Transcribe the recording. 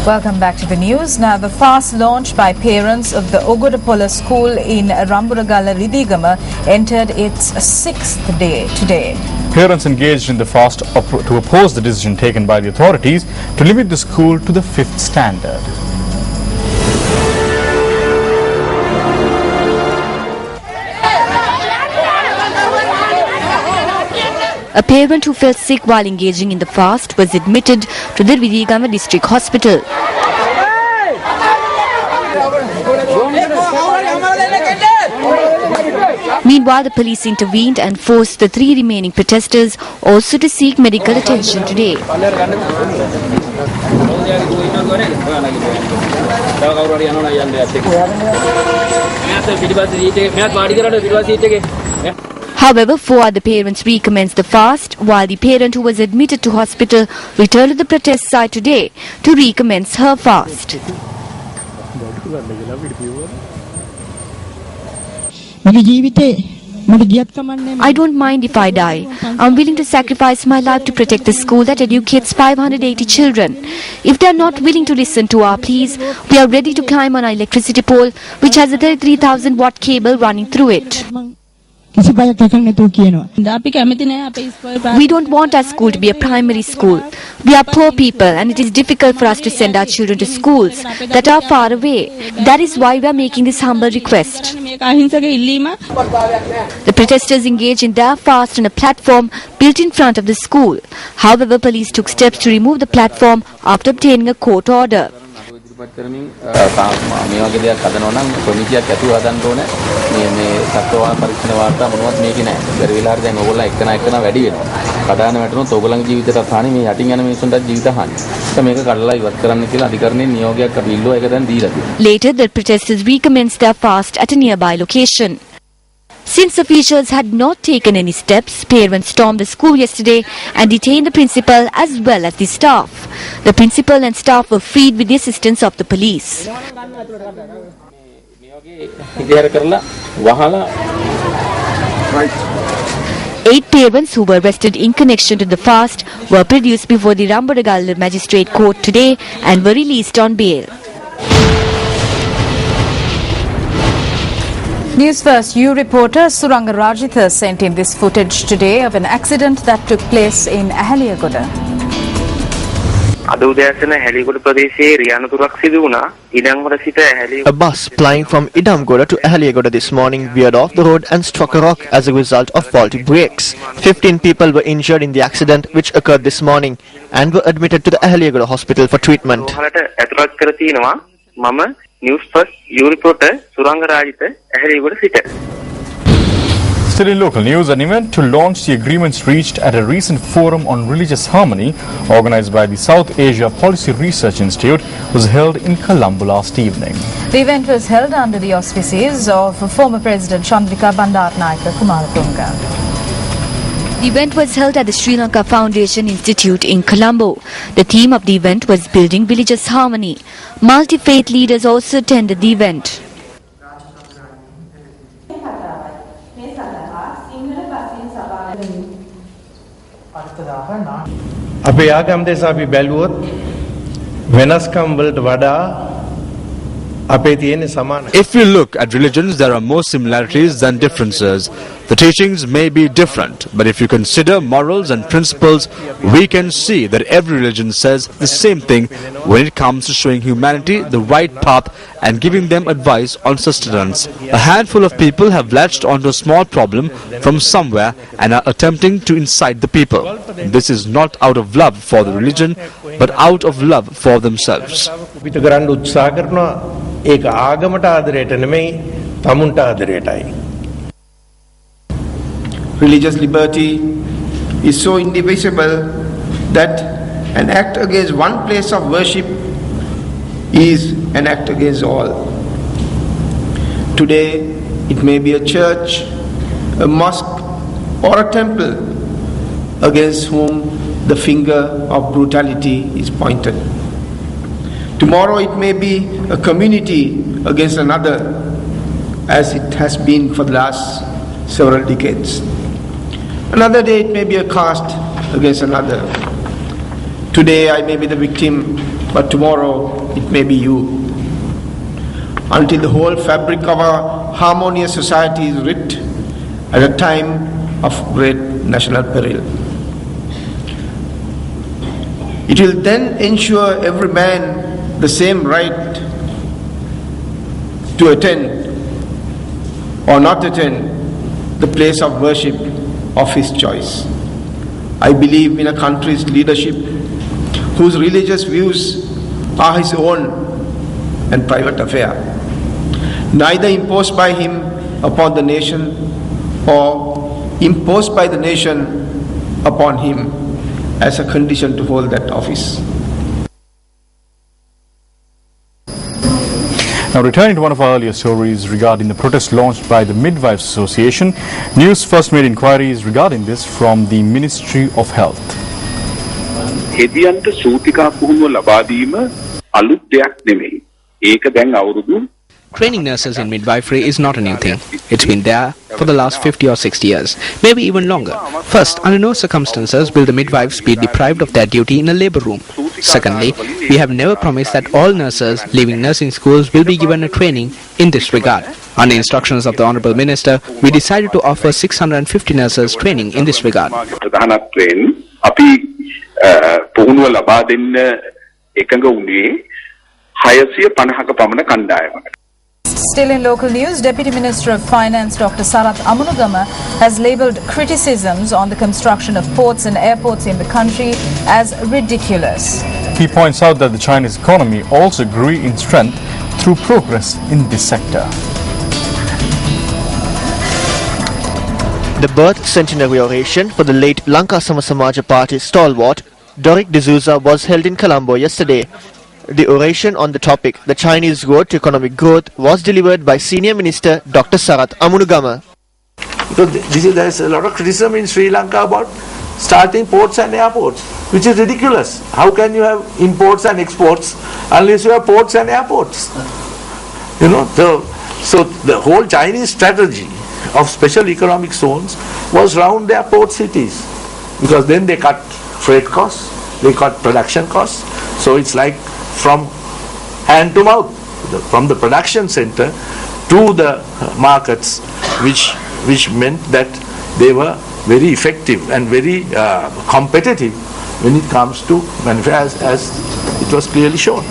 Welcome back to the news. Now, the fast launched by parents of the Ogodapola school in Galilee entered its 6th day today. Parents engaged in the fast to oppose the decision taken by the authorities to limit the school to the 5th standard. A parent who fell sick while engaging in the fast was admitted to the Vidigama district hospital. Meanwhile, the police intervened and forced the 3 remaining protesters also to seek medical attention today. However, 4 other parents recommenced the fast, while the parent who was admitted to hospital returned to the protest site today to recommence her fast. I don't mind if I die. I'm willing to sacrifice my life to protect the school that educates 580 children. If they are not willing to listen to our pleas, we are ready to climb on our electricity pole, which has a 33,000 watt cable running through it. We don't want our school to be a primary school. We are poor people and it is difficult for us to send our children to schools that are far away. That is why we are making this humble request. The protesters engaged in their fast on a platform built in front of the school. However, police took steps to remove the platform after obtaining a court order. Later, the protesters recommenced their fast at a nearby location. Since officials had not taken any steps, parents stormed the school yesterday and detained the principal as well as the staff. The principal and staff were freed with the assistance of the police. 8 parents who were arrested in connection to the fast were produced before the Galilee Magistrate Court today and were released on bail. Newsfirst U reporter Suranga Rajitha sent in this footage today of an accident that took place in Ahaliyagoda. A bus plying from Idamgoda to Ahaliyagoda this morning veered off the road and struck a rock as a result of faulty brakes. 15 people were injured in the accident, which occurred this morning, and were admitted to the Ahaliyagoda hospital for treatment. Newsfirst U reporter Suranga Rajitha Ahaliyagoda. Still in local news, an event to launch the agreements reached at a recent forum on religious harmony organized by the South Asia Policy Research Institute was held in Colombo last evening. The event was held under the auspices of former President Chandrika Bandaranaike Kumaratunga. The event was held at the Sri Lanka Foundation Institute in Colombo. The theme of the event was Building Religious Harmony. Multi-faith leaders also attended the event. If we look at religions, there are more similarities than differences. The teachings may be different, but if you consider morals and principles, we can see that every religion says the same thing when it comes to showing humanity the right path and giving them advice on sustenance. A handful of people have latched onto a small problem from somewhere and are attempting to incite the people. This is not out of love for the religion, but out of love for themselves. Religious liberty is so indivisible that an act against one place of worship is an act against all. Today, it may be a church, a mosque, or a temple against whom the finger of brutality is pointed. Tomorrow, it may be a community against another, as it has been for the last several decades. Another day, it may be a caste against another. Today I may be the victim, but tomorrow it may be you. Until the whole fabric of our harmonious society is ripped at a time of great national peril. It will then ensure every man the same right to attend or not attend the place of worship of his choice. I believe in a country's leadership whose religious views are his own and private affair, neither imposed by him upon the nation or imposed by the nation upon him as a condition to hold that office. Now, returning to one of our earlier stories regarding the protest launched by the Midwives Association, Newsfirst made inquiries regarding this from the Ministry of Health. හෙදියන්ට සූතිකා පුහුණුව ලබා දීම අලුත් දෙයක් නෙමෙයි. ඒක දැන් අවුරුදු Training nurses in midwifery is not a new thing. It's been there for the last 50 or 60 years, maybe even longer. First, under no circumstances will the midwives be deprived of their duty in a labor room. Secondly, we have never promised that all nurses leaving nursing schools will be given a training in this regard. On the instructions of the Honourable Minister, we decided to offer 650 nurses training in this regard. පුහුණුව ලබා දෙන්න එකඟ වුණේ 650ක පමණ කණ්ඩායමකට. Still in local news, Deputy Minister of Finance Dr. Sarath Amunugama has labelled criticisms on the construction of ports and airports in the country as ridiculous. He points out that the Chinese economy also grew in strength through progress in this sector. The birth centenary oration for the late Lanka Samasamaja Party stalwart Doric D'Souza was held in Colombo yesterday. The oration on the topic, the Chinese road to economic growth, was delivered by Senior Minister Dr. Sarath Amunugama. Because there is a lot of criticism in Sri Lanka about starting ports and airports, which is ridiculous. How can you have imports and exports unless you have ports and airports? You know, so the whole Chinese strategy of special economic zones was around their port cities, because then they cut freight costs, they cut production costs. So it's like from hand to mouth, from the production center to the markets, which meant that they were very effective and very competitive when it comes to manufacturing, as it was clearly shown.